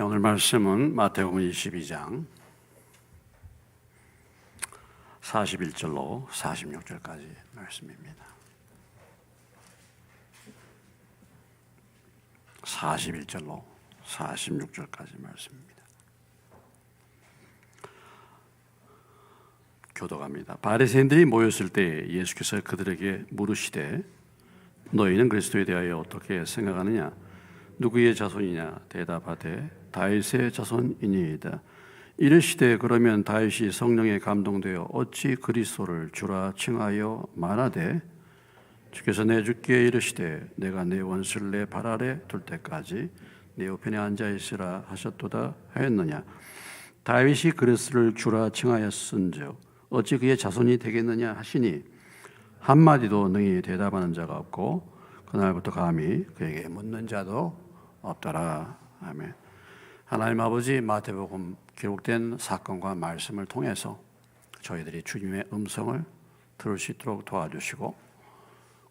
오늘 말씀은 마태복음 22장 41절로 46절까지 말씀입니다. 41절로 46절까지 말씀입니다. 교독합니다. 바리새인들이 모였을 때 예수께서 그들에게 물으시되 너희는 그리스도에 대하여 어떻게 생각하느냐? 누구의 자손이냐? 대답하되 다윗의 자손이니이다. 이르시되 그러면 다윗이 성령에 감동되어 어찌 그리스도를 주라 칭하여 말하되 주께서 내 주께 이르시되 내가 내 원수를 내 발 아래 둘 때까지 내 우편에 앉아 있으라 하셨도다 하였느냐? 다윗이 그리스도를 주라 칭하였은즉 어찌 그의 자손이 되겠느냐 하시니 한마디도 능히 대답하는 자가 없고 그날부터 감히 그에게 묻는 자도 없더라. 아멘. 하나님 아버지, 마태복음 기록된 사건과 말씀을 통해서 저희들이 주님의 음성을 들을 수 있도록 도와주시고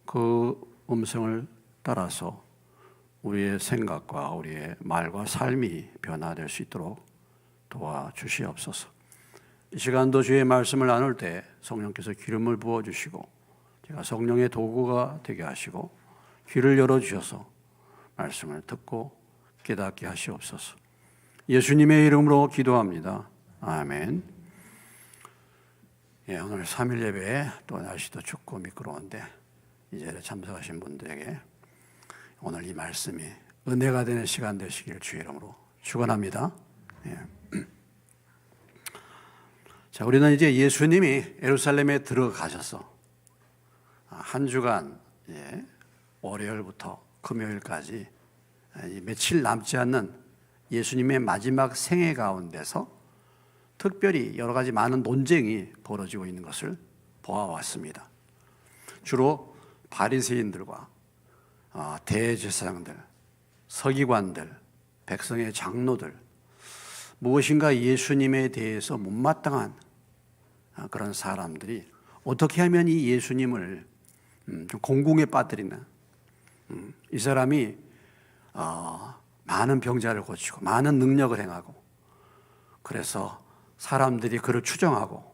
그 음성을 따라서 우리의 생각과 우리의 말과 삶이 변화될 수 있도록 도와주시옵소서. 이 시간도 주의 말씀을 나눌 때 성령께서 기름을 부어주시고 제가 성령의 도구가 되게 하시고 귀를 열어주셔서 말씀을 듣고 깨닫게 하시옵소서. 예수님의 이름으로 기도합니다. 아멘. 오늘 3일 예배에 또 날씨도 춥고 미끄러운데 이 자리에 참석하신 분들에게 오늘 이 말씀이 은혜가 되는 시간 되시길 주의 이름으로 축원합니다. 자, 우리는 이제 예수님이 예루살렘에 들어가셔서 한 주간 월요일부터 금요일까지 며칠 남지 않는 예수님의 마지막 생애 가운데서 특별히 여러 가지 많은 논쟁이 벌어지고 있는 것을 보아왔습니다. 주로 바리새인들과 대제사장들, 서기관들, 백성의 장로들, 무엇인가 예수님에 대해서 못마땅한 그런 사람들이 어떻게 하면 이 예수님을 좀 공공에 빠뜨리나, 이 사람이 많은 병자를 고치고 많은 능력을 행하고 그래서 사람들이 그를 추정하고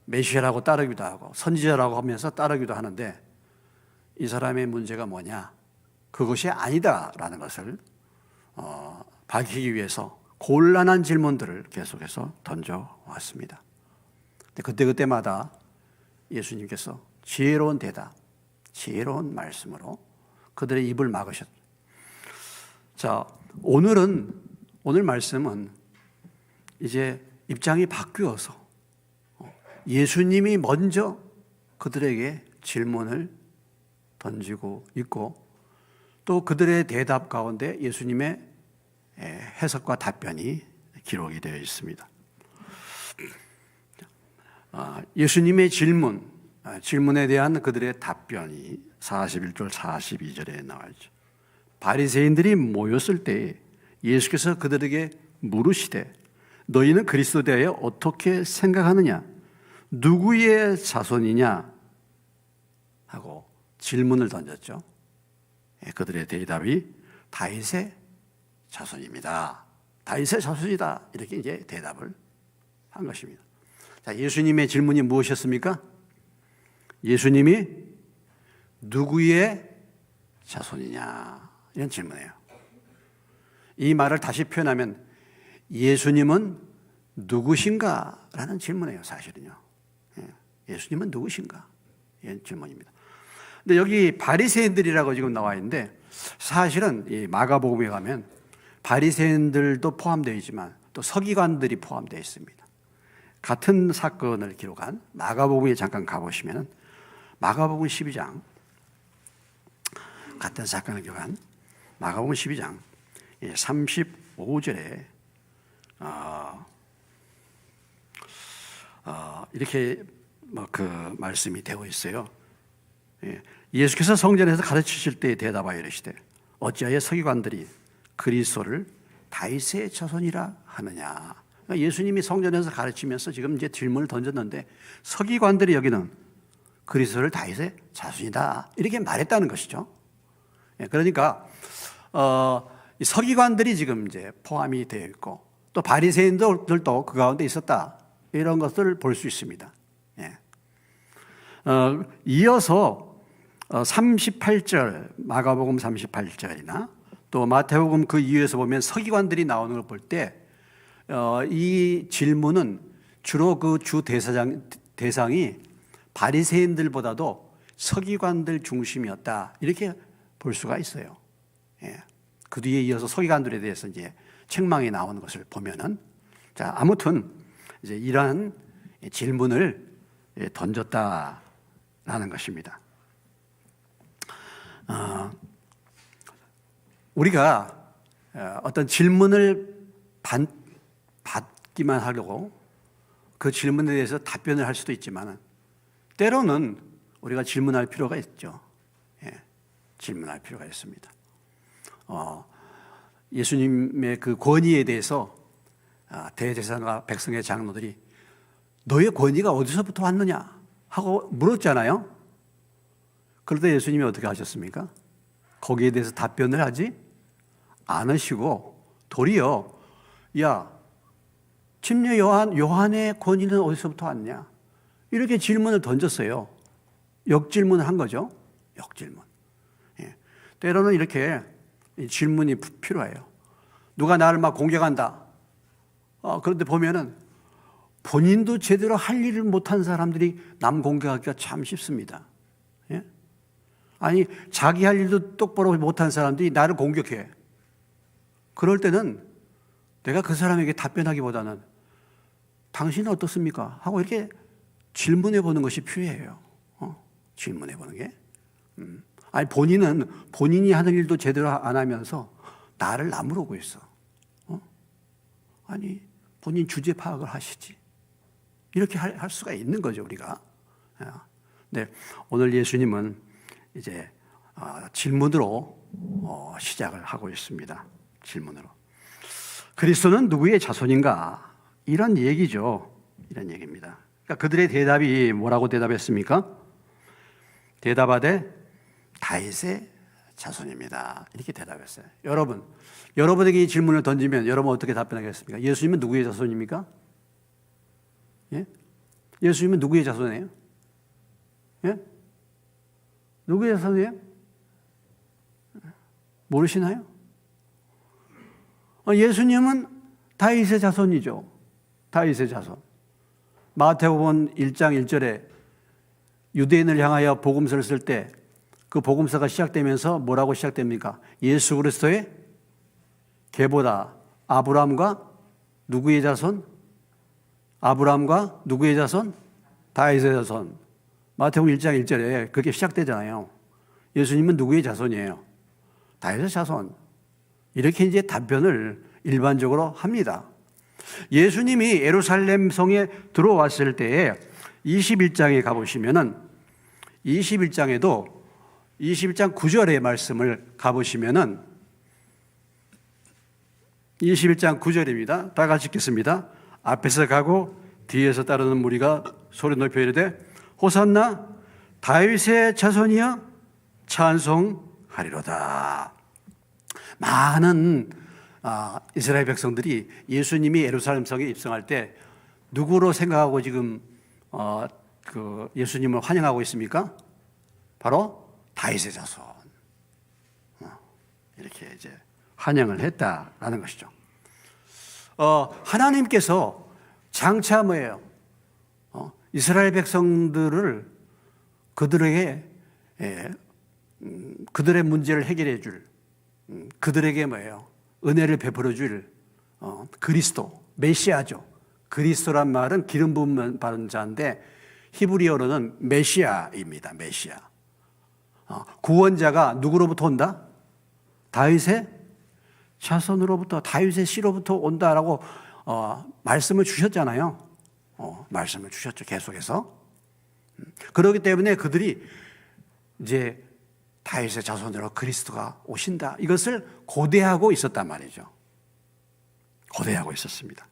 메시아라고 따르기도 하고 선지자라고 하면서 따르기도 하는데 이 사람의 문제가 뭐냐? 그것이 아니다라는 것을 밝히기 위해서 곤란한 질문들을 계속해서 던져왔습니다. 그때마다 예수님께서 지혜로운 대답, 지혜로운 말씀으로 그들의 입을 막으셨죠. 자, 오늘 말씀은 이제 입장이 바뀌어서 예수님이 먼저 그들에게 질문을 던지고 있고 또 그들의 대답 가운데 예수님의 해석과 답변이 기록이 되어 있습니다. 예수님의 질문에 대한 그들의 답변이 41절 42절에 나와 있죠. 바리새인들이 모였을 때 예수께서 그들에게 물으시되 너희는 그리스도에 대하여 어떻게 생각하느냐? 누구의 자손이냐? 하고 질문을 던졌죠. 그들의 대답이 다윗의 자손입니다. 다윗의 자손이다. 이렇게 이제 대답을 한 것입니다. 자, 예수님의 질문이 무엇이었습니까? 예수님이 누구의 자손이냐? 이런 질문이에요. 이 말을 다시 표현하면 예수님은 누구신가? 라는 질문이에요, 사실은요. 예수님은 누구신가? 이런 질문입니다. 근데 여기 바리새인들이라고 지금 나와 있는데 사실은 이 마가복음에 가면 바리새인들도 포함되어 있지만 또 서기관들이 포함되어 있습니다. 같은 사건을 기록한 마가복음에 잠깐 가보시면 마가복음 12장 같은 사건을 기록한 마가복음 12장 35절에 이렇게 그 말씀이 되어 있어요. 예수께서 성전에서 가르치실 때 대답하여 이르시되 어찌하여 서기관들이 그리스도를 다윗의 자손이라 하느냐? 그러니까 예수님이 성전에서 가르치면서 지금 이제 질문을 던졌는데 서기관들이 여기는 그리스도를 다윗의 자손이다 이렇게 말했다는 것이죠. 그러니까 이 서기관들이 지금 이제 포함이 되어 있고 또 바리새인들도 그 가운데 있었다. 이런 것을 볼 수 있습니다. 예. 이어서 38절 마가복음 38절이나 또 마태복음 그 이후에서 보면 서기관들이 나오는 걸 볼 때 이 질문은 주로 그 주 대상이 바리새인들보다도 서기관들 중심이었다. 이렇게 볼 수가 있어요. 예. 그 뒤에 이어서 서기관들에 대해서 이제 책망이 나오는 것을 보면은 자, 아무튼 이제 이러한 질문을 던졌다라는 것입니다. 우리가 어떤 질문을 받기만 하려고 그 질문에 대해서 답변을 할 수도 있지만 때로는 우리가 질문할 필요가 있죠. 예, 질문할 필요가 있습니다. 예수님의 그 권위에 대해서 대제사장과 백성의 장로들이 너의 권위가 어디서부터 왔느냐 하고 물었잖아요. 그럴 때 예수님이 어떻게 하셨습니까? 거기에 대해서 답변을 하지 않으시고 도리어 야, 침례 요한의 권위는 어디서부터 왔냐? 이렇게 질문을 던졌어요. 역질문을 한 거죠. 역질문. 예. 때로는 이렇게 질문이 필요해요. 누가 나를 막 공격한다. 그런데 보면은 본인도 제대로 할 일을 못한 사람들이 남 공격하기가 참 쉽습니다. 예? 아니 자기 할 일도 똑바로 못한 사람들이 나를 공격해. 그럴 때는 내가 그 사람에게 답변하기보다는 당신은 어떻습니까? 하고 이렇게 질문해 보는 것이 필요해요. 질문해 보는 게. 아니 본인이 하는 일도 제대로 안 하면서 나를 나무르고 있어. 아니 본인 주제 파악을 하시지. 이렇게 할 수가 있는 거죠 우리가. 네, 오늘 예수님은 이제 질문으로 시작을 하고 있습니다. 질문으로. 그리스도는 누구의 자손인가? 이런 얘기죠. 이런 얘기입니다. 그러니까 그들의 대답이 뭐라고 대답했습니까? 대답하되 다윗의 자손입니다. 이렇게 대답했어요. 여러분에게 이 질문을 던지면 여러분 어떻게 답변하겠습니까? 예수님은 누구의 자손입니까? 예? 예수님은 누구의 자손이에요? 예? 누구의 자손이에요? 모르시나요? 예수님은 다윗의 자손이죠. 다윗의 자손. 마태복음 1장 1절에 유대인을 향하여 복음서를 쓸 때 그 복음서가 시작되면서 뭐라고 시작됩니까? 예수 그리스도의 계보다 아브라함과 누구의 자손? 아브라함과 누구의 자손? 다윗의 자손. 마태복음 1장 1절에 그렇게 시작되잖아요. 예수님은 누구의 자손이에요? 다윗의 자손. 이렇게 이제 답변을 일반적으로 합니다. 예수님이 예루살렘 성에 들어왔을 때에 21장에 가보시면은 21장에도 21장 9절의 말씀을 가보시면은 21장 9절입니다. 다 같이 읽겠습니다. 앞에서 가고 뒤에서 따르는 무리가 소리 높여 이르되 호산나 다윗의 자손이여 찬송하리로다. 많은 이스라엘 백성들이 예수님이 예루살렘 성에 입성할 때 누구로 생각하고 지금 그 예수님을 환영하고 있습니까? 바로 다윗의 자손. 이렇게 이제 환영을 했다라는 것이죠. 하나님께서 장차 뭐예요? 이스라엘 백성들을 그들에게 그들의 문제를 해결해 줄 그들에게 뭐예요? 은혜를 베풀어 줄 그리스도, 메시아죠. 그리스도란 말은 기름 부음 받은 자인데 히브리어로는 메시아입니다. 메시아. 구원자가 누구로부터 온다? 다윗의 자손으로부터, 다윗의 씨로부터 온다라고 말씀을 주셨잖아요. 말씀을 주셨죠. 계속해서. 그렇기 때문에 그들이 이제 다윗의 자손으로 그리스도가 오신다. 이것을 고대하고 있었단 말이죠. 고대하고 있었습니다.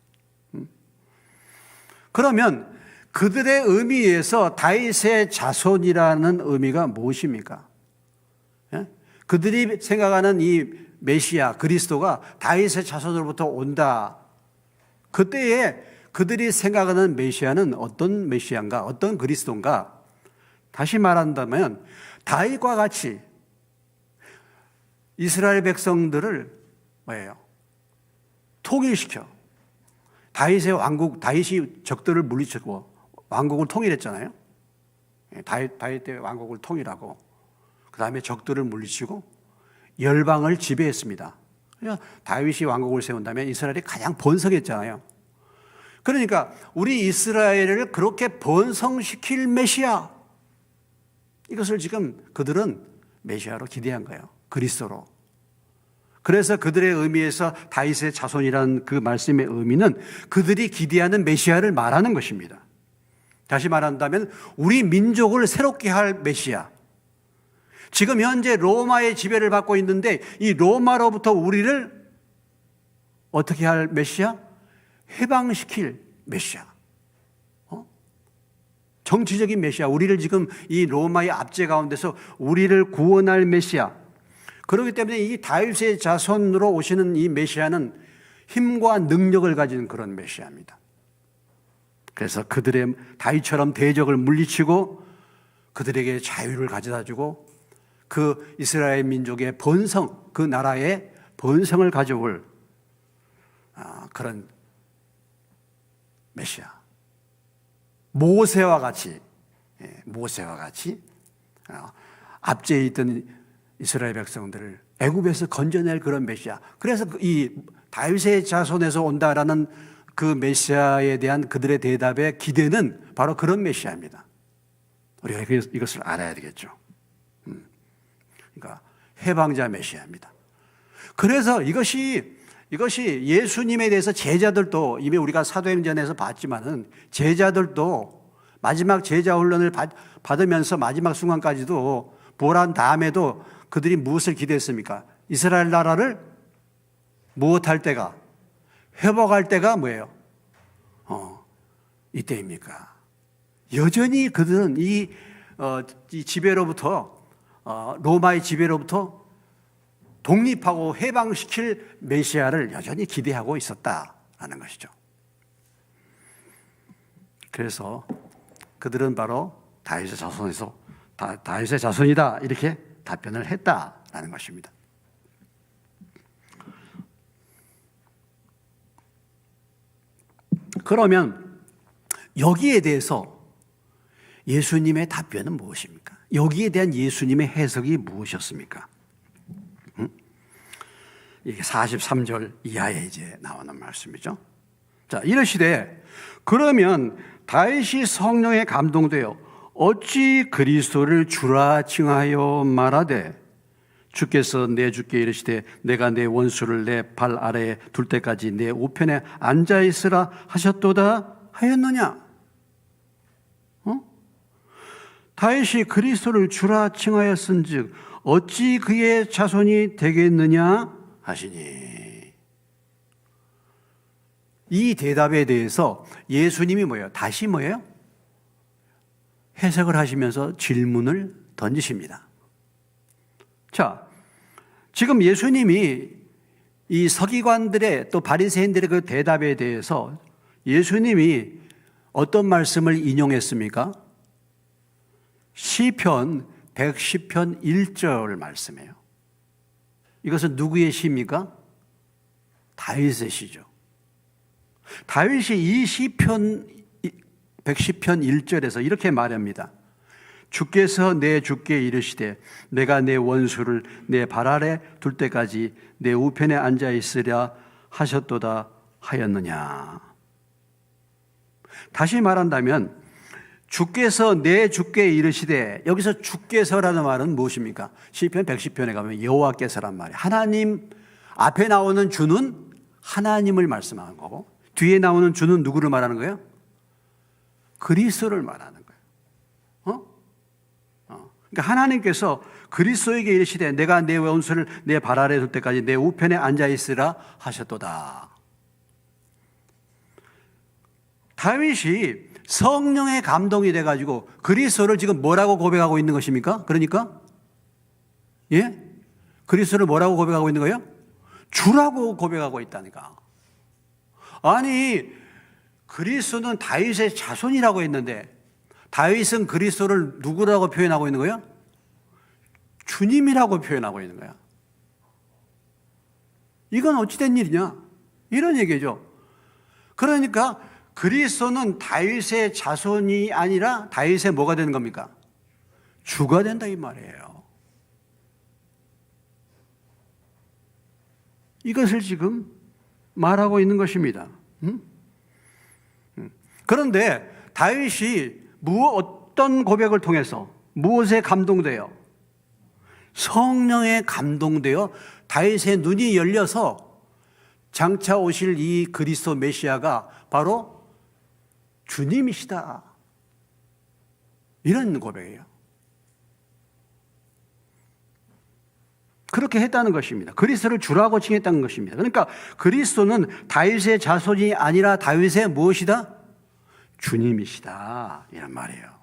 그러면 그들의 의미에서 다윗의 자손이라는 의미가 무엇입니까? 예? 그들이 생각하는 이 메시아 그리스도가 다윗의 자손으로부터 온다. 그때에 그들이 생각하는 메시아는 어떤 메시아인가, 어떤 그리스도인가? 다시 말한다면 다윗과 같이 이스라엘 백성들을 뭐예요? 통일시켜. 다윗의 왕국, 다윗이 적들을 물리치고 왕국을 통일했잖아요. 다윗 때 왕국을 통일하고 그 다음에 적들을 물리치고 열방을 지배했습니다. 다윗이 왕국을 세운 다음에 이스라엘이 가장 번성했잖아요. 그러니까 우리 이스라엘을 그렇게 번성시킬 메시아, 이것을 지금 그들은 메시아로 기대한 거예요. 그리스도로. 그래서 그들의 의미에서 다윗의 자손이라는 그 말씀의 의미는 그들이 기대하는 메시아를 말하는 것입니다. 다시 말한다면 우리 민족을 새롭게 할 메시아. 지금 현재 로마의 지배를 받고 있는데 이 로마로부터 우리를 어떻게 할 메시아? 해방시킬 메시아. 정치적인 메시아. 우리를 지금 이 로마의 압제 가운데서 우리를 구원할 메시아. 그렇기 때문에 이 다윗의 자손으로 오시는 이 메시아는 힘과 능력을 가진 그런 메시아입니다. 그래서 그들의 다윗처럼 대적을 물리치고 그들에게 자유를 가져다주고 그 이스라엘 민족의 번성, 그 나라의 번성을 가져올 그런 메시아. 모세와 같이 압제에 있던 이스라엘 백성들을 애굽에서 건져낼 그런 메시아. 그래서 이 다윗의 자손에서 온다라는 그 메시아에 대한 그들의 대답의 기대는 바로 그런 메시아입니다. 우리가 이것을 알아야 되겠죠. 그러니까 해방자 메시아입니다. 그래서 이것이 예수님에 대해서 제자들도 이미 우리가 사도행전에서 봤지만은 제자들도 마지막 제자 훈련을 받으면서 마지막 순간까지도 부활한 다음에도 그들이 무엇을 기대했습니까? 이스라엘 나라를 무엇할 때가, 회복할 때가 뭐예요? 이때입니까? 여전히 그들은 이 지배로부터 로마의 지배로부터 독립하고 해방시킬 메시아를 여전히 기대하고 있었다라는 것이죠. 그래서 그들은 바로 다윗의 자손에서 다윗의 자손이다 이렇게 답변을 했다라는 것입니다. 그러면 여기에 대해서 예수님의 답변은 무엇입니까? 여기에 대한 예수님의 해석이 무엇이었습니까? 이게 43절 이하에 이제 나오는 말씀이죠. 자, 이러시되 그러면 다윗이 성령에 감동되어 어찌 그리스도를 주라 칭하여 말하되 주께서 내 주께 이르시되 내가 내 원수를 내 발 아래에 둘 때까지 내 우편에 앉아 있으라 하셨도다 하였느냐? 다윗이 그리스도를 주라 칭하였은즉 어찌 그의 자손이 되겠느냐 하시니. 이 대답에 대해서 예수님이 뭐예요? 다시 뭐예요? 해석을 하시면서 질문을 던지십니다. 자, 지금 예수님이 이 서기관들의 또 바리새인들의 그 대답에 대해서 예수님이 어떤 말씀을 인용했습니까? 시편 110편 1절 말씀이에요. 이것은 누구의 시입니까? 다윗의 시죠. 다윗이 이 시편 110편 1절에서 이렇게 말합니다. 주께서 내 주께 이르시되 내가 내 원수를 내 발 아래 둘 때까지 내 우편에 앉아 있으랴 하셨도다 하였느냐. 다시 말한다면 주께서 내 주께 이르시되, 여기서 주께서라는 말은 무엇입니까? 시편 110편에 가면 여호와께서란 말이에요. 하나님 앞에 나오는 주는 하나님을 말씀하는 거고 뒤에 나오는 주는 누구를 말하는 거예요? 그리스도를 말하는 거예요. 그러니까 하나님께서 그리스도에게 이르시되 내가 내 원수를 내 발 아래 둘 때까지 내 우편에 앉아 있으라 하셨도다. 다윗이 성령의 감동이 돼가지고 그리스도를 지금 뭐라고 고백하고 있는 것입니까? 그러니까 그리스도를 뭐라고 고백하고 있는 거예요? 주라고 고백하고 있다니까. 아니, 그리스도는 다윗의 자손이라고 했는데 다윗은 그리스도를 누구라고 표현하고 있는 거예요? 주님이라고 표현하고 있는 거야. 이건 어찌된 일이냐? 이런 얘기죠. 그러니까 그리스도는 다윗의 자손이 아니라 다윗의 뭐가 되는 겁니까? 주가 된다 이 말이에요. 이것을 지금 말하고 있는 것입니다. 그런데 다윗이 어떤 고백을 통해서 무엇에 감동되어? 성령에 감동되어 다윗의 눈이 열려서 장차 오실 이 그리스도 메시아가 바로 주님이시다. 이런 고백이에요. 그렇게 했다는 것입니다. 그리스도를 주라고 칭했다는 것입니다. 그러니까 그리스도는 다윗의 자손이 아니라 다윗의 무엇이다? 주님이시다. 이런 말이에요.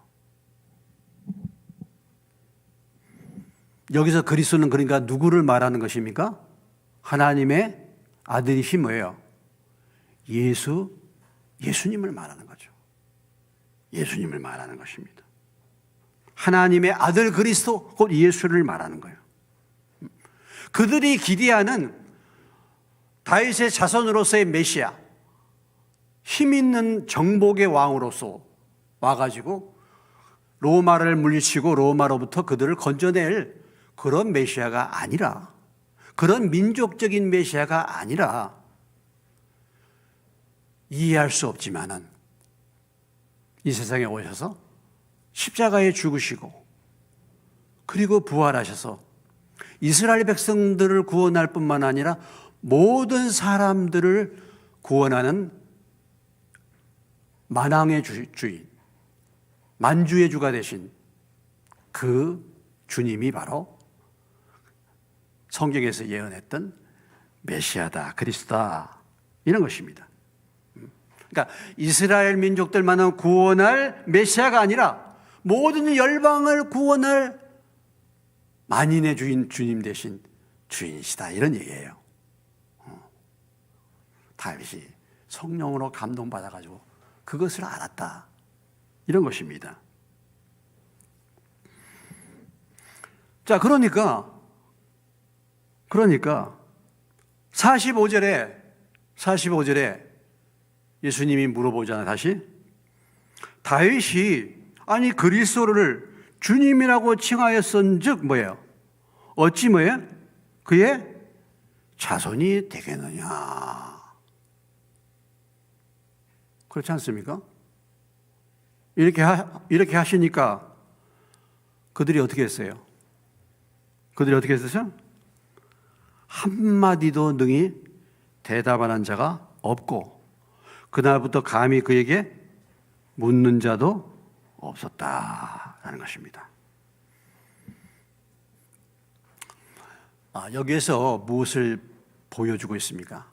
여기서 그리스도는 그러니까 누구를 말하는 것입니까? 하나님의 아들이신 뭐예요? 예수님을 말하는 거죠. 예수님을 말하는 것입니다. 하나님의 아들 그리스도, 곧 예수를 말하는 거예요. 그들이 기대하는 다윗의 자손으로서의 메시아, 힘 있는 정복의 왕으로서 와가지고 로마를 물리치고 로마로부터 그들을 건져낼 그런 메시아가 아니라, 그런 민족적인 메시아가 아니라, 이해할 수 없지만은 이 세상에 오셔서 십자가에 죽으시고 그리고 부활하셔서 이스라엘 백성들을 구원할 뿐만 아니라 모든 사람들을 구원하는 만왕의 주인, 만주의 주가 되신 그 주님이 바로 성경에서 예언했던 메시아다, 그리스도다, 이런 것입니다. 그러니까 이스라엘 민족들만은 구원할 메시아가 아니라 모든 열방을 구원할 만인의 주님 대신 주인이시다, 이런 얘기예요. 다윗이 성령으로 감동받아가지고 그것을 알았다, 이런 것입니다. 자, 그러니까 45절에 예수님이 물어보잖아요. 다시 다윗이 아니 그리스도를 주님이라고 칭하였은즉 뭐예요? 어찌 뭐예요? 그의 자손이 되겠느냐? 그렇지 않습니까? 이렇게 하시니까 그들이 어떻게 했어요? 그들이 어떻게 했었죠? 한마디도 능히 대답하는 자가 없고 그날부터 감히 그에게 묻는 자도 없었다라는 것입니다. 여기에서 무엇을 보여주고 있습니까?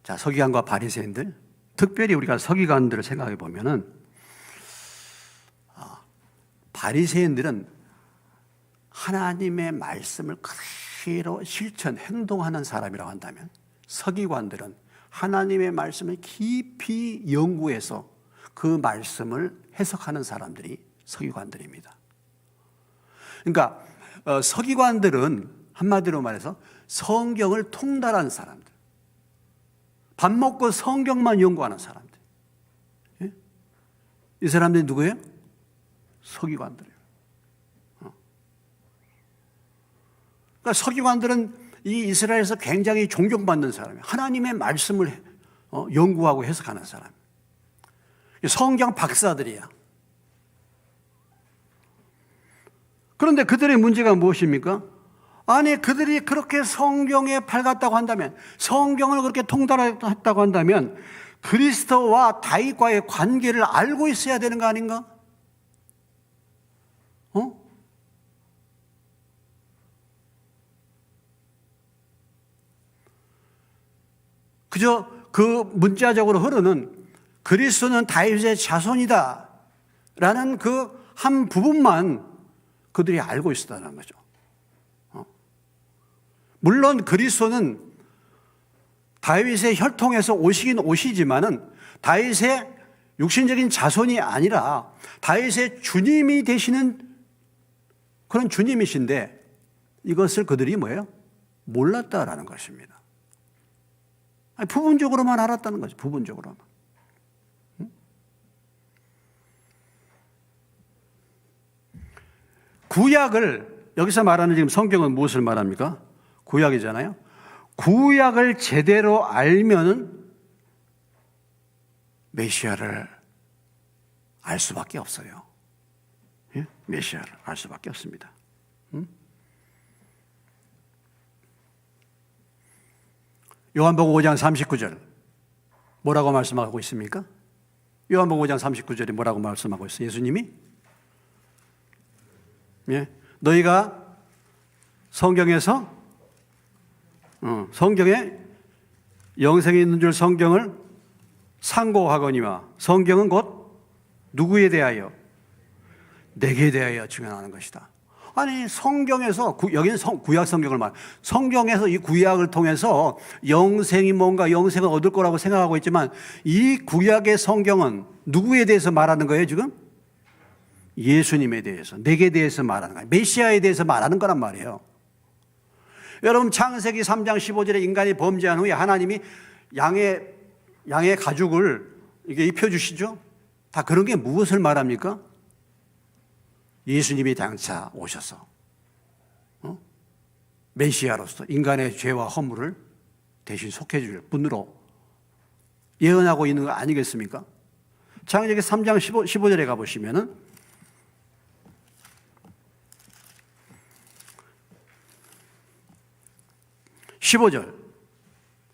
자, 서기관과 바리새인들, 특별히 우리가 서기관들을 생각해 보면은 바리새인들은 하나님의 말씀을 그대로 실천, 행동하는 사람이라고 한다면 서기관들은 하나님의 말씀을 깊이 연구해서 그 말씀을 해석하는 사람들이 서기관들입니다. 그러니까 서기관들은 한마디로 말해서 성경을 통달한 사람들, 밥 먹고 성경만 연구하는 사람들. 예? 이 사람들이 누구예요? 서기관들이에요. 그러니까 서기관들은 이 이스라엘에서 굉장히 존경받는 사람이에요. 하나님의 말씀을 연구하고 해석하는 사람. 성경 박사들이야. 그런데 그들의 문제가 무엇입니까? 아니, 그들이 그렇게 성경에 밝았다고 한다면, 성경을 그렇게 통달했다고 한다면 그리스도와 다윗과의 관계를 알고 있어야 되는 거 아닌가? 그저 그 문자적으로 흐르는 그리스도는 다윗의 자손이다 라는 그 한 부분만 그들이 알고 있었다는 거죠. 물론 그리스도는 다윗의 혈통에서 오시긴 오시지만은 다윗의 육신적인 자손이 아니라 다윗의 주님이 되시는 그런 주님이신데 이것을 그들이 뭐예요? 몰랐다라는 것입니다. 아니, 부분적으로만 알았다는 거죠. 부분적으로만. 구약을 여기서 말하는 지금 성경은 무엇을 말합니까? 구약이잖아요. 구약을 제대로 알면은 메시아를 알 수밖에 없어요. 예? 메시아를 알 수밖에 없습니다. 요한복음 5장 39절 뭐라고 말씀하고 있습니까? 요한복음 5장 39절에 뭐라고 말씀하고 있어요? 예수님이 너희가 성경에서 성경에 영생이 있는 줄 성경을 상고하거니와 성경은 곧 누구에 대하여? 내게 대하여 증언하는 것이다. 아니 성경에서 여기는 구약 성경을 말. 성경에서 이 구약을 통해서 영생이 뭔가 영생을 얻을 거라고 생각하고 있지만 이 구약의 성경은 누구에 대해서 말하는 거예요 지금? 예수님에 대해서, 내게 대해서 말하는 거예요. 메시아에 대해서 말하는 거란 말이에요. 여러분 창세기 3장 15절에 인간이 범죄한 후에 하나님이 양의 가죽을 이게 입혀주시죠. 다 그런 게 무엇을 말합니까? 예수님이 장차 오셔서 메시아로서 인간의 죄와 허물을 대신 속해줄 분으로 예언하고 있는 거 아니겠습니까? 창세기 3장 15절에 가보시면은 15절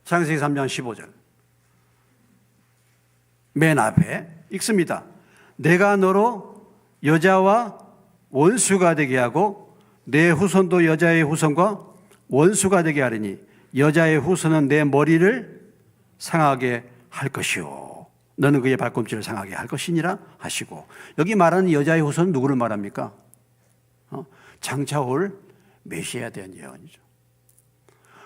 창세기 3장 15절 맨 앞에 읽습니다. 내가 너로 여자와 원수가 되게 하고 내 후손도 여자의 후손과 원수가 되게 하리니 여자의 후손은 내 머리를 상하게 할 것이요 너는 그의 발꿈치를 상하게 할 것이니라 하시고 여기 말하는 여자의 후손은 누구를 말합니까? 장차 올 메시아에 대한 예언이죠.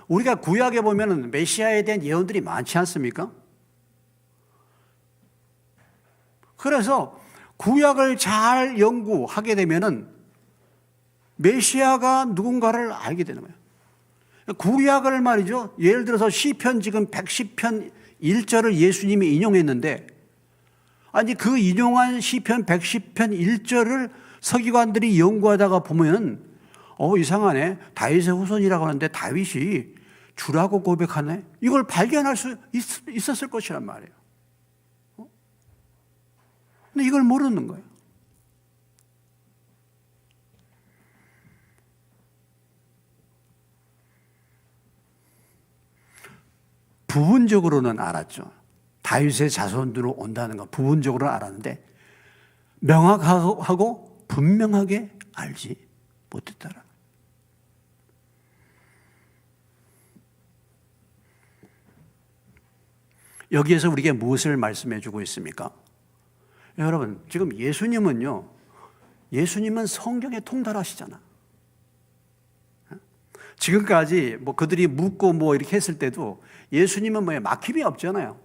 우리가 구약에 보면 메시아에 대한 예언들이 많지 않습니까? 그래서 구약을 잘 연구하게 되면은 메시아가 누군가를 알게 되는 거예요. 구약을 말이죠. 예를 들어서 시편 지금 110편 1절을 예수님이 인용했는데 아니 그 인용한 시편 110편 1절을 서기관들이 연구하다가 보면 이상하네. 다윗의 후손이라고 하는데 다윗이 주라고 고백하네. 이걸 발견할 수 있었을 것이란 말이에요. 근데 이걸 모르는 거예요. 부분적으로는 알았죠. 다윗의 자손으로 온다는 건 부분적으로는 알았는데 명확하고 분명하게 알지 못했더라. 여기에서 우리에게 무엇을 말씀해 주고 있습니까? 여러분, 지금 예수님은 성경에 통달하시잖아. 지금까지 그들이 묻고 이렇게 했을 때도 예수님은 막힘이 없잖아요.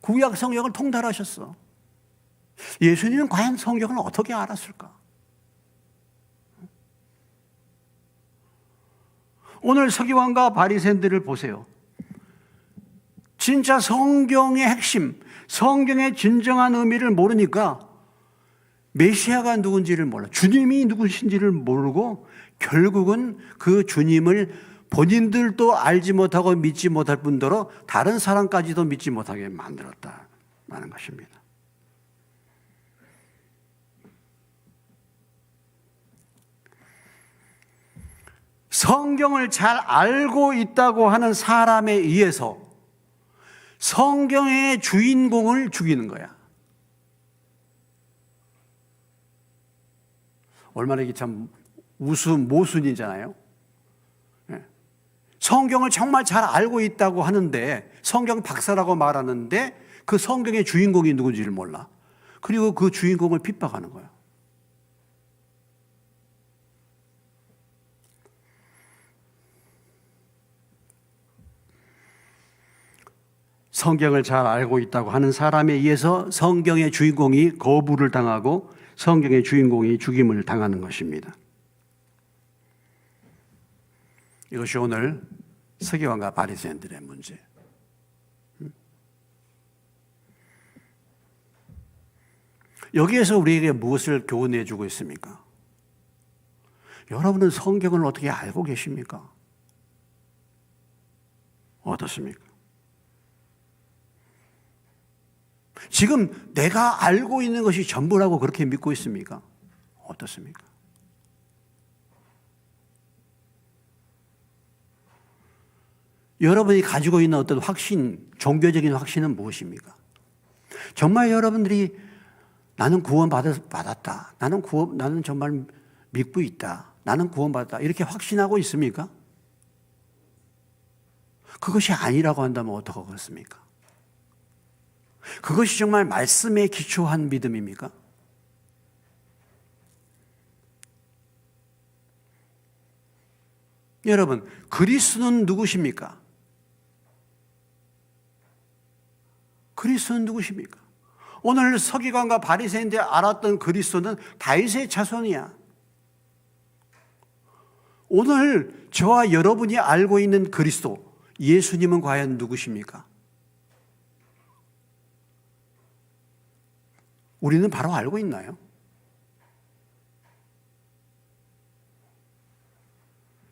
구약 성경을 통달하셨어. 예수님은 과연 성경을 어떻게 알았을까? 오늘 서기관과 바리새인들을 보세요. 진짜 성경의 핵심, 성경의 진정한 의미를 모르니까 메시아가 누군지를 몰라. 주님이 누구신지를 모르고 결국은 그 주님을 본인들도 알지 못하고 믿지 못할 뿐더러 다른 사람까지도 믿지 못하게 만들었다는 것입니다. 성경을 잘 알고 있다고 하는 사람에 의해서 성경의 주인공을 죽이는 거야. 얼마나 이게 참 모순이잖아요. 성경을 정말 잘 알고 있다고 하는데 성경 박사라고 말하는데 그 성경의 주인공이 누군지를 몰라. 그리고 그 주인공을 핍박하는 거야. 성경을 잘 알고 있다고 하는 사람에 의해서 성경의 주인공이 거부를 당하고 성경의 주인공이 죽임을 당하는 것입니다. 이것이 오늘 서기관과 바리새인들의 문제. 여기에서 우리에게 무엇을 교훈해 주고 있습니까? 여러분은 성경을 어떻게 알고 계십니까? 어떻습니까? 지금 내가 알고 있는 것이 전부라고 그렇게 믿고 있습니까? 어떻습니까? 여러분이 가지고 있는 어떤 확신, 종교적인 확신은 무엇입니까? 정말 여러분들이 나는 구원받았다. 나는 정말 믿고 있다. 나는 구원받았다. 이렇게 확신하고 있습니까? 그것이 아니라고 한다면 어떡하겠습니까? 그것이 정말 말씀에 기초한 믿음입니까? 여러분, 그리스도는 누구십니까? 그리스도는 누구십니까? 오늘 서기관과 바리새인들이 알았던 그리스도는 다윗의 자손이야. 오늘 저와 여러분이 알고 있는 그리스도, 예수님은 과연 누구십니까? 우리는 바로 알고 있나요?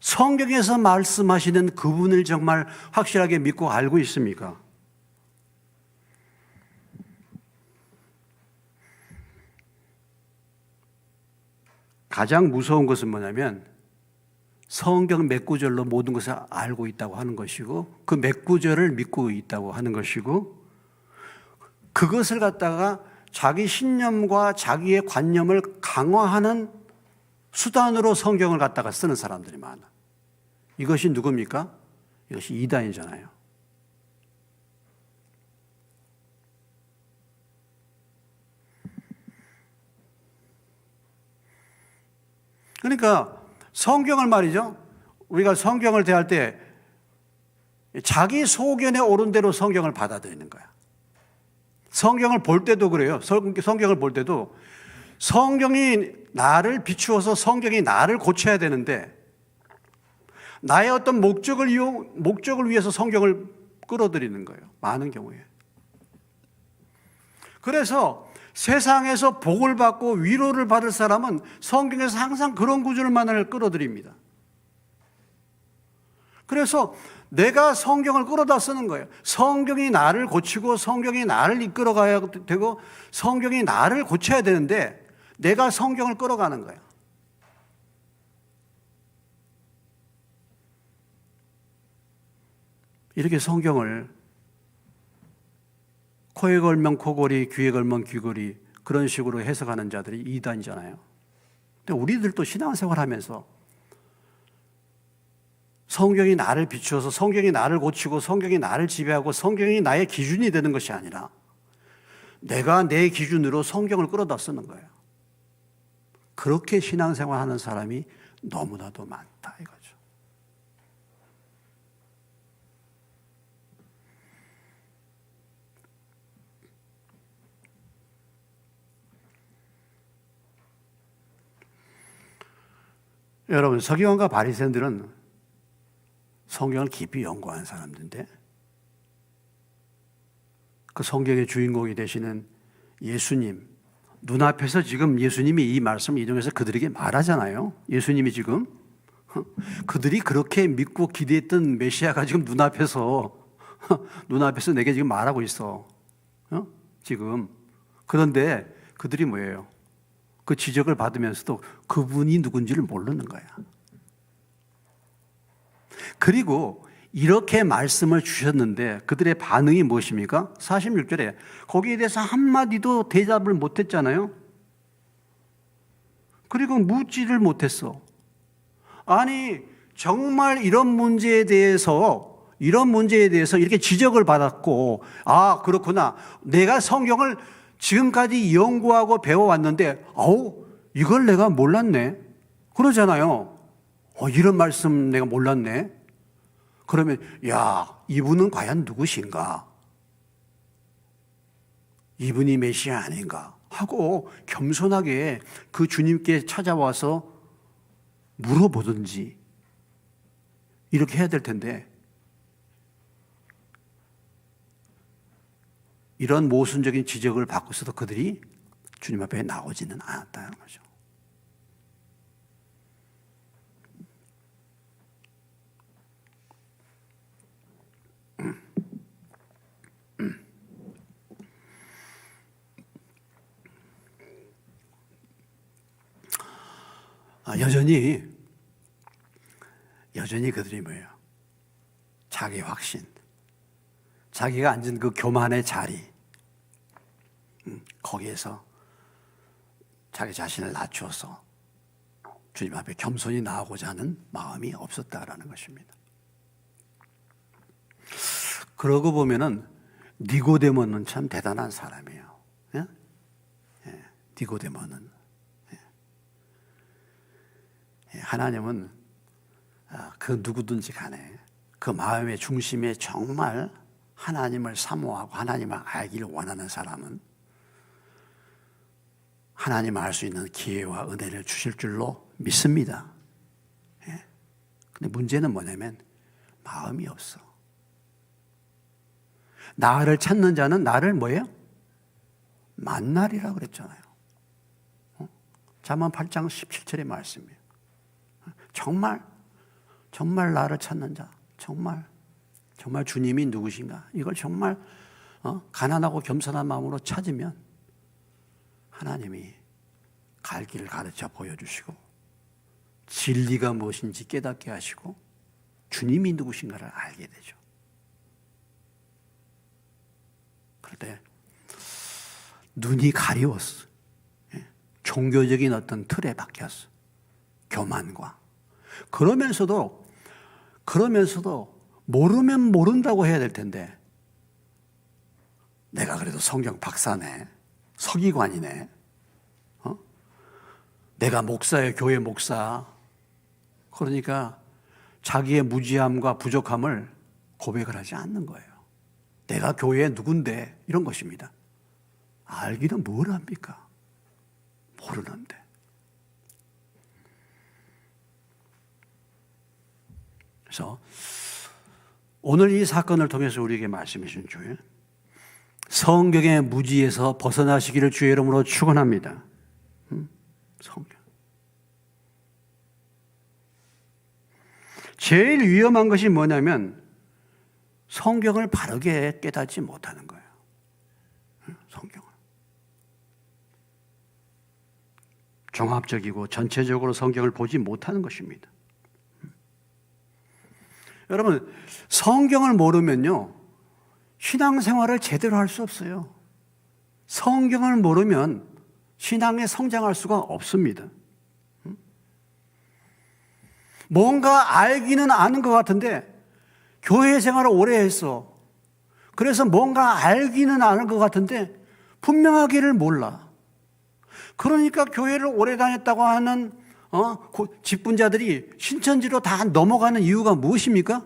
성경에서 말씀하시는 그분을 정말 확실하게 믿고 알고 있습니까? 가장 무서운 것은 뭐냐면 성경 몇 구절로 모든 것을 알고 있다고 하는 것이고 그 몇 구절을 믿고 있다고 하는 것이고 그것을 갖다가 자기 신념과 자기의 관념을 강화하는 수단으로 성경을 갖다가 쓰는 사람들이 많아. 이것이 누굽니까? 이것이 이단이잖아요. 그러니까 성경을 말이죠. 우리가 성경을 대할 때 자기 소견에 옳은 대로 성경을 받아들이는 거야. 성경을 볼 때도 그래요. 성경을 볼 때도 성경이 나를 비추어서 성경이 나를 고쳐야 되는데 나의 어떤 목적을 위해서 성경을 끌어들이는 거예요. 많은 경우에. 그래서 세상에서 복을 받고 위로를 받을 사람은 성경에서 항상 그런 구절만을 끌어들입니다. 그래서 내가 성경을 끌어다 쓰는 거예요. 성경이 나를 고치고 성경이 나를 이끌어가야 되고 성경이 나를 고쳐야 되는데 내가 성경을 끌어가는 거예요. 이렇게 성경을 코에 걸면 코걸이, 귀에 걸면 귀걸이 그런 식으로 해석하는 자들이 이단이잖아요. 근데 우리들도 신앙생활 하면서 성경이 나를 비추어서 성경이 나를 고치고 성경이 나를 지배하고 성경이 나의 기준이 되는 것이 아니라 내가 내 기준으로 성경을 끌어다 쓰는 거예요. 그렇게 신앙생활 하는 사람이 너무나도 많다 이거죠. 여러분, 서기관과 바리새인들은 성경을 깊이 연구한 사람들인데 그 성경의 주인공이 되시는 예수님, 눈앞에서 지금 예수님이 이 말씀을 인용해서 그들에게 말하잖아요. 예수님이 지금 그들이 그렇게 믿고 기대했던 메시아가 지금 눈앞에서 내게 지금 말하고 있어. 지금. 그런데 그들이 뭐예요? 그 지적을 받으면서도 그분이 누군지를 모르는 거야. 그리고 이렇게 말씀을 주셨는데 그들의 반응이 무엇입니까? 46절에 거기에 대해서 한마디도 대답을 못했잖아요. 그리고 묻지를 못했어. 아니 정말 이런 문제에 대해서 이렇게 지적을 받았고 아 그렇구나. 내가 성경을 지금까지 연구하고 배워왔는데 이걸 내가 몰랐네. 그러잖아요. 이런 말씀 내가 몰랐네. 그러면 야 이분은 과연 누구신가? 이분이 메시아 아닌가 하고 겸손하게 그 주님께 찾아와서 물어보든지 이렇게 해야 될 텐데 이런 모순적인 지적을 받고서도 그들이 주님 앞에 나오지는 않았다는 거죠. 여전히 그들이 뭐예요? 자기 확신, 자기가 앉은 그 교만의 자리, 거기에서 자기 자신을 낮추어서 주님 앞에 겸손히 나오고자 하는 마음이 없었다라는 것입니다. 그러고 보면은 니고데모는 참 대단한 사람이에요. 예? 예, 니고데모는 하나님은 그 누구든지 간에 그 마음의 중심에 정말 하나님을 사모하고 하나님을 알기를 원하는 사람은 하나님을 알 수 있는 기회와 은혜를 주실 줄로 믿습니다. 근데 문제는 뭐냐면 마음이 없어. 나를 찾는 자는 나를 뭐예요? 만나리라 그랬잖아요. 잠언 8장 17절의 말씀이에요. 정말 나를 찾는 자, 정말 주님이 누구신가? 이걸 정말 가난하고 겸손한 마음으로 찾으면 하나님이 갈 길을 가르쳐 보여주시고 진리가 무엇인지 깨닫게 하시고 주님이 누구신가를 알게 되죠. 그럴 때 눈이 가리웠어. 종교적인 어떤 틀에 박혔어. 교만과. 그러면서도 모르면 모른다고 해야 될 텐데 내가 그래도 성경 박사네, 서기관이네, 내가 목사예요, 교회 목사. 그러니까 자기의 무지함과 부족함을 고백을 하지 않는 거예요. 내가 교회에 누군데 이런 것입니다. 알기는 뭘 합니까? 모르는데. 그래서 오늘 이 사건을 통해서 우리에게 말씀해 주신 주에 성경의 무지에서 벗어나시기를 주의 이름으로 축원합니다. 성경. 제일 위험한 것이 뭐냐면 성경을 바르게 깨닫지 못하는 거예요. 성경을. 종합적이고 전체적으로 성경을 보지 못하는 것입니다. 여러분, 성경을 모르면요, 신앙생활을 제대로 할 수 없어요. 성경을 모르면 신앙에 성장할 수가 없습니다. 뭔가 알기는 아는 것 같은데 교회 생활을 오래 했어. 그래서 뭔가 알기는 아는 것 같은데 분명하기를 몰라. 그러니까 교회를 오래 다녔다고 하는 직분자들이 신천지로 다 넘어가는 이유가 무엇입니까?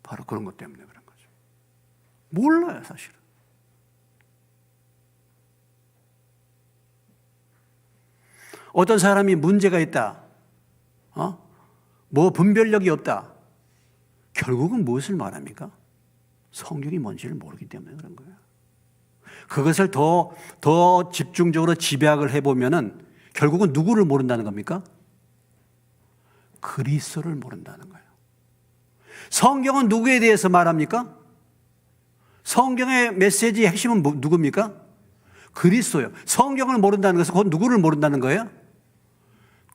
바로 그런 것 때문에 그런 거죠. 몰라요, 사실은. 어떤 사람이 문제가 있다. 뭐 분별력이 없다. 결국은 무엇을 말합니까? 성경이 뭔지를 모르기 때문에 그런 거예요. 그것을 더 집중적으로 집약을 해보면은 결국은 누구를 모른다는 겁니까? 그리스도를 모른다는 거예요. 성경은 누구에 대해서 말합니까? 성경의 메시지의 핵심은 누굽니까? 그리스도예요. 성경을 모른다는 것은 곧 누구를 모른다는 거예요?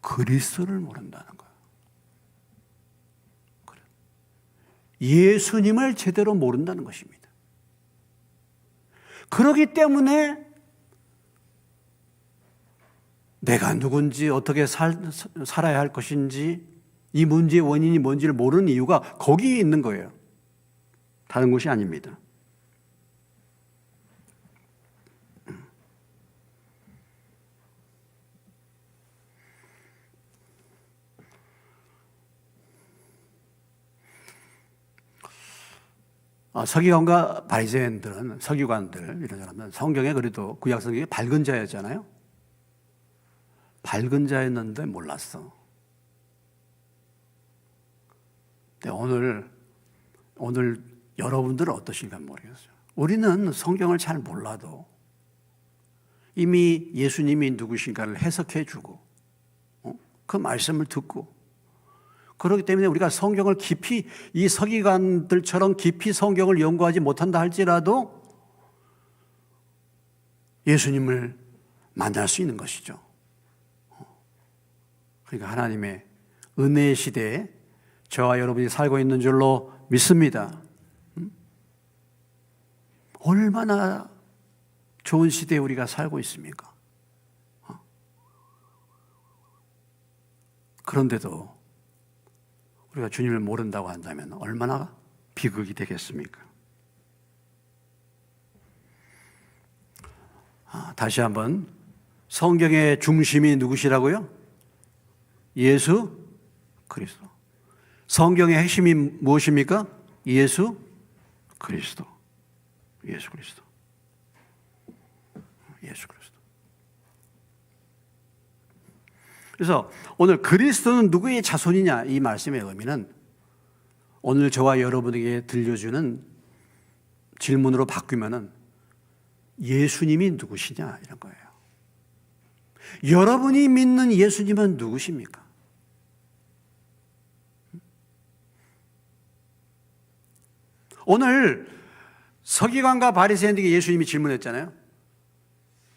그리스도를 모른다는 거예요. 예수님을 제대로 모른다는 것입니다. 그렇기 때문에 내가 누군지 어떻게 살아야 할 것인지 이 문제의 원인이 뭔지를 모르는 이유가 거기에 있는 거예요. 다른 것이 아닙니다. 서기관과 바리새인들은, 서기관들 이런 사람들은 성경에 그래도 구약 성경에 밝은 자였잖아요. 밝은 자였는데 몰랐어. 근데 오늘 여러분들은 어떠신가 모르겠어요. 우리는 성경을 잘 몰라도 이미 예수님이 누구신가를 해석해 주고 그 말씀을 듣고, 그렇기 때문에 우리가 성경을 깊이, 이 서기관들처럼 깊이 성경을 연구하지 못한다 할지라도 예수님을 만날 수 있는 것이죠. 그러니까 하나님의 은혜의 시대에 저와 여러분이 살고 있는 줄로 믿습니다. 얼마나 좋은 시대에 우리가 살고 있습니까? 그런데도 우리가 주님을 모른다고 한다면 얼마나 비극이 되겠습니까? 다시 한번, 성경의 중심이 누구시라고요? 예수 그리스도. 성경의 핵심이 무엇입니까? 예수 그리스도. 예수 그리스도. 예수 그리스도. 그래서 오늘 그리스도는 누구의 자손이냐, 이 말씀의 의미는 오늘 저와 여러분에게 들려주는 질문으로 바뀌면은 예수님이 누구시냐, 이런 거예요. 여러분이 믿는 예수님은 누구십니까? 오늘 서기관과 바리새인들에게 예수님이 질문했잖아요.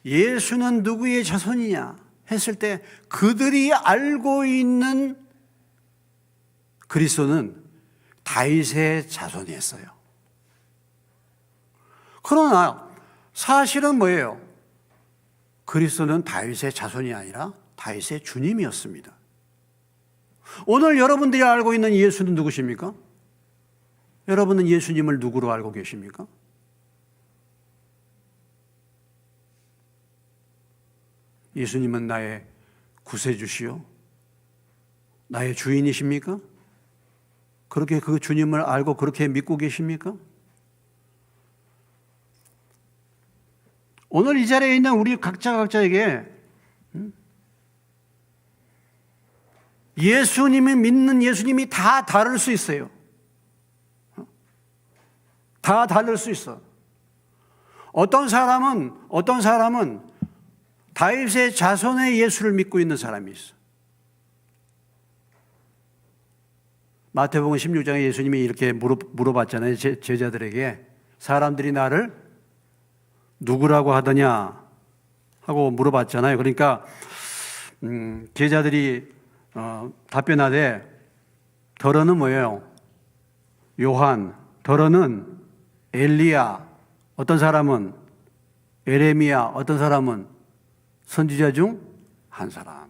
예수는 누구의 자손이냐 했을 때 그들이 알고 있는 그리스도는 다윗의 자손이었어요. 그러나 사실은 뭐예요? 그리스도는 다윗의 자손이 아니라 다윗의 주님이었습니다. 오늘 여러분들이 알고 있는 예수는 누구십니까? 여러분은 예수님을 누구로 알고 계십니까? 예수님은 나의 구세주시요, 나의 주인이십니까? 그렇게 그 주님을 알고 그렇게 믿고 계십니까? 오늘 이 자리에 있는 우리 각자에게 예수님이 믿는 예수님이 다 다를 수 있어요. 다 다를 수 있어. 어떤 사람은 다윗의 자손의 예수를 믿고 있는 사람이 있어. 마태복음 16장에 예수님이 이렇게 물어봤잖아요. 제자들에게 사람들이 나를 누구라고 하더냐 하고 물어봤잖아요. 그러니까 제자들이 답변하되 더러는 뭐예요? 요한, 더러는 엘리야, 어떤 사람은 에레미야, 어떤 사람은 선지자 중 한 사람.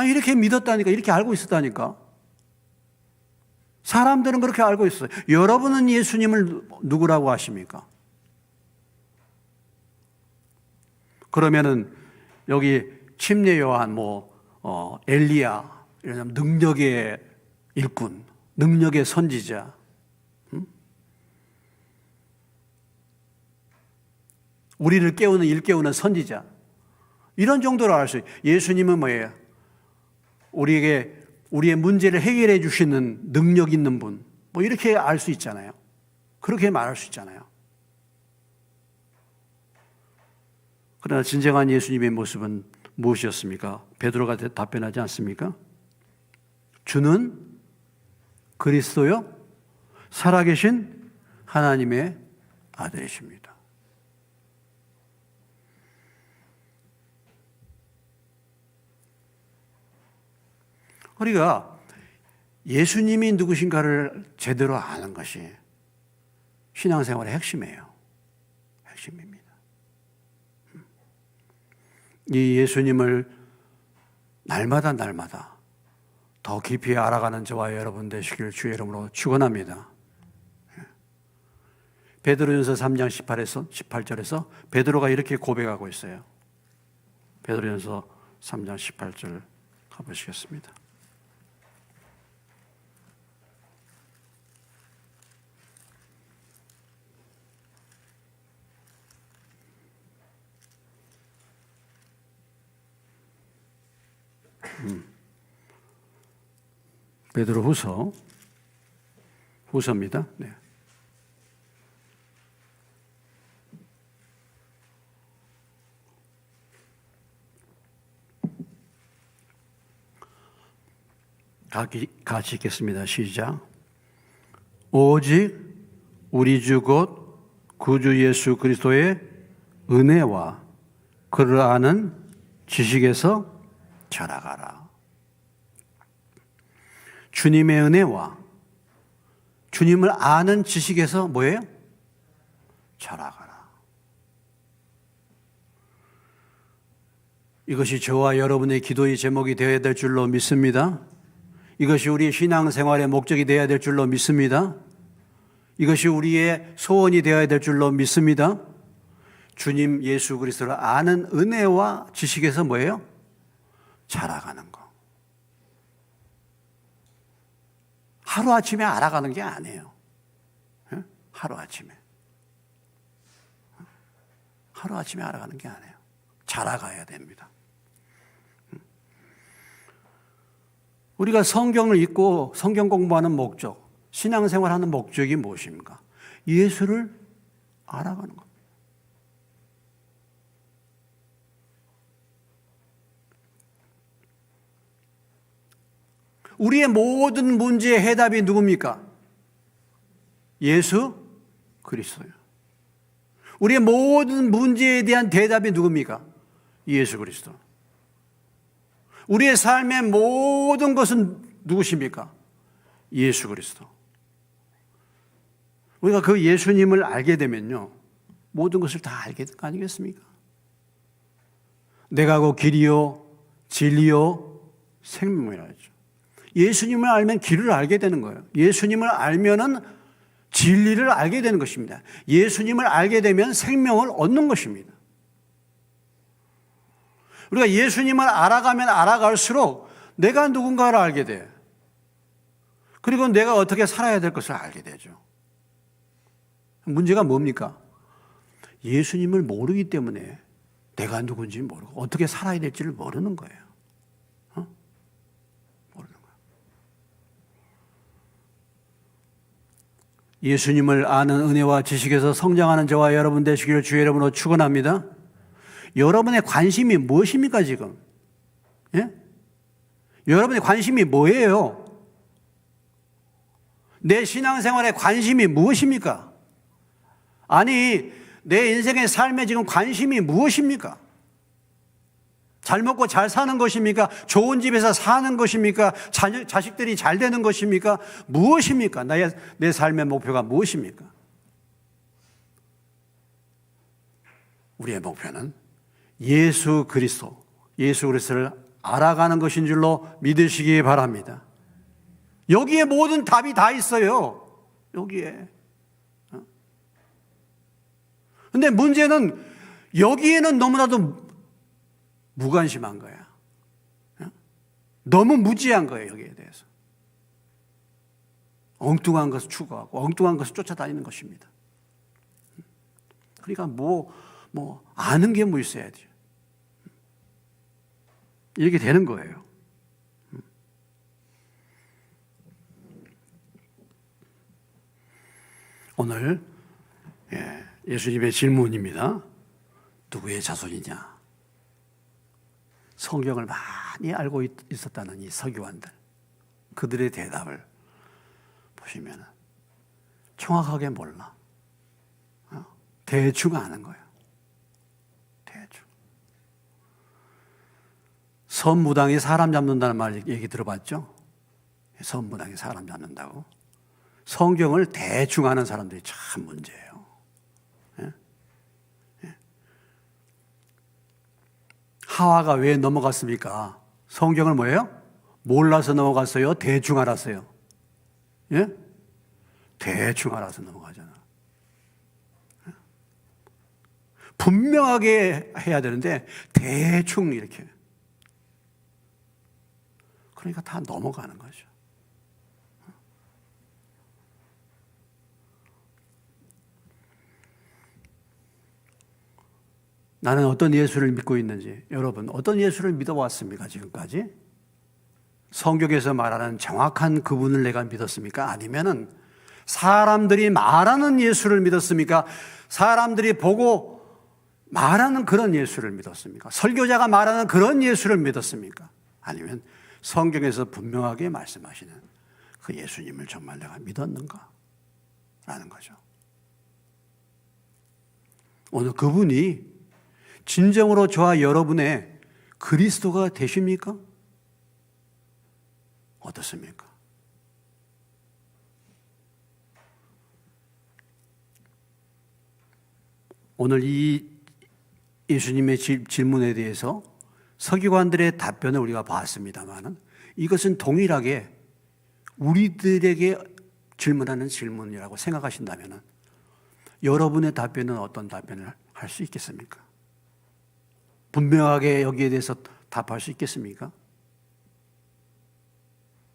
이렇게 믿었다니까, 이렇게 알고 있었다니까. 사람들은 그렇게 알고 있어요. 여러분은 예수님을 누구라고 하십니까? 그러면은 여기 침례 요한, 엘리야, 이런 능력의 일꾼, 능력의 선지자, 우리를 일깨우는 선지자, 이런 정도로 알 수 있어요. 예수님은 뭐예요? 우리의 문제를 해결해 주시는 능력 있는 분, 이렇게 알 수 있잖아요. 그렇게 말할 수 있잖아요. 그러나 진정한 예수님의 모습은 무엇이었습니까? 베드로가 답변하지 않습니까? 주는 그리스도요, 살아계신 하나님의 아들이십니다. 우리가 예수님이 누구신가를 제대로 아는 것이 신앙생활의 핵심이에요. 핵심입니다. 이 예수님을 날마다 더 깊이 알아가는 저와 여러분 되시길 주의 이름으로 축원합니다. 베드로전서 3장 18절에서 베드로가 이렇게 고백하고 있어요. 베드로전서 3장 18절 가보시겠습니다. 베드로 후서입니다. 네. 같이 읽겠습니다. 시작. 오직 우리 주 곧 구주 예수 그리스도의 은혜와 그를 아는 지식에서 자라가라. 주님의 은혜와 주님을 아는 지식에서 뭐예요? 자라가라. 이것이 저와 여러분의 기도의 제목이 되어야 될 줄로 믿습니다. 이것이 우리의 신앙생활의 목적이 되어야 될 줄로 믿습니다. 이것이 우리의 소원이 되어야 될 줄로 믿습니다. 주님 예수 그리스도를 아는 은혜와 지식에서 뭐예요? 자라가는 거. 하루아침에 알아가는 게 아니에요. 하루아침에. 하루아침에 알아가는 게 아니에요. 자라가야 됩니다. 우리가 성경을 읽고 성경 공부하는 목적, 신앙생활하는 목적이 무엇입니까? 예수를 알아가는 겁니다. 우리의 모든 문제의 해답이 누굽니까? 예수 그리스도예요. 우리의 모든 문제에 대한 대답이 누굽니까? 예수 그리스도. 우리의 삶의 모든 것은 누구십니까? 예수 그리스도. 우리가 그 예수님을 알게 되면요, 모든 것을 다 알게 될 거 아니겠습니까? 내가 그 길이요 진리요 생명이라 했죠. 예수님을 알면 길을 알게 되는 거예요. 예수님을 알면은 진리를 알게 되는 것입니다. 예수님을 알게 되면 생명을 얻는 것입니다. 우리가 예수님을 알아가면 알아갈수록 내가 누군가를 알게 돼. 그리고 내가 어떻게 살아야 될 것을 알게 되죠. 문제가 뭡니까? 예수님을 모르기 때문에 내가 누군지 모르고 어떻게 살아야 될지를 모르는 거예요. 모르는 거예요. 예수님을 아는 은혜와 지식에서 성장하는 저와 여러분 되시기를 주의 이름으로 축원합니다. 여러분의 관심이 무엇입니까 지금? 예? 여러분의 관심이 뭐예요? 내 신앙생활의 관심이 무엇입니까? 아니, 내 인생의 삶에 지금 관심이 무엇입니까? 잘 먹고 잘 사는 것입니까? 좋은 집에서 사는 것입니까? 자식들이 잘 되는 것입니까? 무엇입니까? 내 삶의 목표가 무엇입니까? 우리의 목표는 예수 그리스도를 알아가는 것인 줄로 믿으시기 바랍니다. 여기에 모든 답이 다 있어요. 여기에. 근데 문제는 여기에는 너무나도 무관심한 거야. 너무 무지한 거예요, 여기에 대해서. 엉뚱한 것을 추구하고 엉뚱한 것을 쫓아다니는 것입니다. 그러니까 아는 게 뭐 있어야지. 이렇게 되는 거예요. 오늘 예수님의 질문입니다. 누구의 자손이냐? 성경을 많이 알고 있었다는 이 서기관들, 그들의 대답을 보시면 정확하게 몰라. 대충 아는 거예요. 대충. 선무당이 사람 잡는다는 말 얘기 들어봤죠? 선무당이 사람 잡는다고. 성경을 대충 아는 사람들이 참 문제예요. 하와가 왜 넘어갔습니까? 성경을 뭐예요? 몰라서 넘어갔어요? 대충 알았어요? 예? 대충 알아서 넘어가잖아. 분명하게 해야 되는데 대충 이렇게. 그러니까 다 넘어가는 거죠. 나는 어떤 예수를 믿고 있는지, 여러분 어떤 예수를 믿어왔습니까 지금까지? 성경에서 말하는 정확한 그분을 내가 믿었습니까? 아니면은 사람들이 말하는 예수를 믿었습니까? 사람들이 보고 말하는 그런 예수를 믿었습니까? 설교자가 말하는 그런 예수를 믿었습니까? 아니면 성경에서 분명하게 말씀하시는 그 예수님을 정말 내가 믿었는가? 라는 거죠. 오늘 그분이 진정으로 저와 여러분의 그리스도가 되십니까? 어떻습니까? 오늘 이 예수님의 질문에 대해서 서기관들의 답변을 우리가 봤습니다만 이것은 동일하게 우리들에게 질문하는 질문이라고 생각하신다면 여러분의 답변은 어떤 답변을 할 수 있겠습니까? 분명하게 여기에 대해서 답할 수 있겠습니까?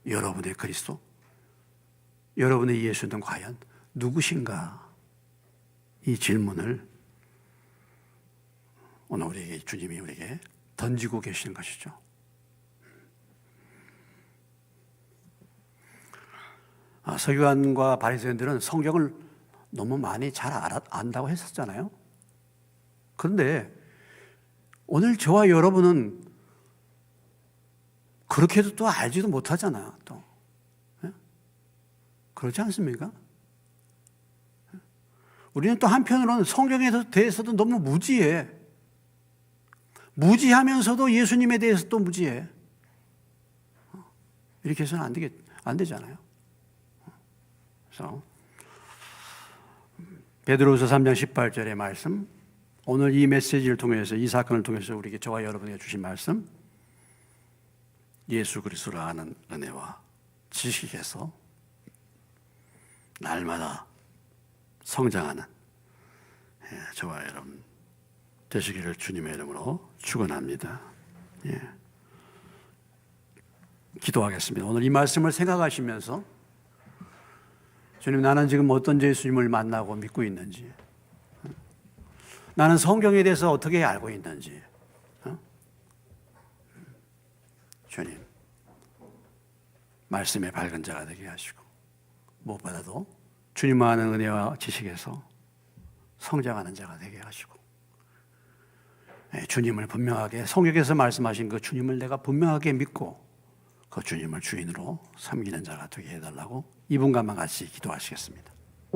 여러분의 그리스도, 여러분의 예수는 과연 누구신가? 이 질문을 오늘 우리에게 주님이 우리에게 던지고 계시는 것이죠. 서기관과 바리새인들은 성경을 너무 많이 잘 안다고 했었잖아요. 그런데 오늘 저와 여러분은 그렇게도 또 알지도 못하잖아요. 또 그렇지 않습니까? 우리는 또 한편으로는 성경에 대해서도 너무 무지해. 무지하면서도 예수님에 대해서 또 무지해. 이렇게 해서는 안 되잖아요. 그래서 베드로후서 3장 18절의 말씀, 오늘 이 메시지를 통해서, 이 사건을 통해서 우리에게, 저와 여러분에게 주신 말씀, 예수 그리스도를 아는 은혜와 지식에서 날마다 성장하는 저와 여러분 되시기를 주님의 이름으로 축원합니다. 기도하겠습니다. 오늘 이 말씀을 생각하시면서 주님, 나는 지금 어떤 예수님을 만나고 믿고 있는지, 나는 성경에 대해서 어떻게 알고 있는지, 주님 말씀의 밝은 자가 되게 하시고 무엇보다도 주님을 아는 은혜와 지식에서 성장하는 자가 되게 하시고, 주님을 분명하게, 성경에서 말씀하신 그 주님을 내가 분명하게 믿고 그 주님을 주인으로 섬기는 자가 되게 해달라고 이분과만 같이 기도하시겠습니다.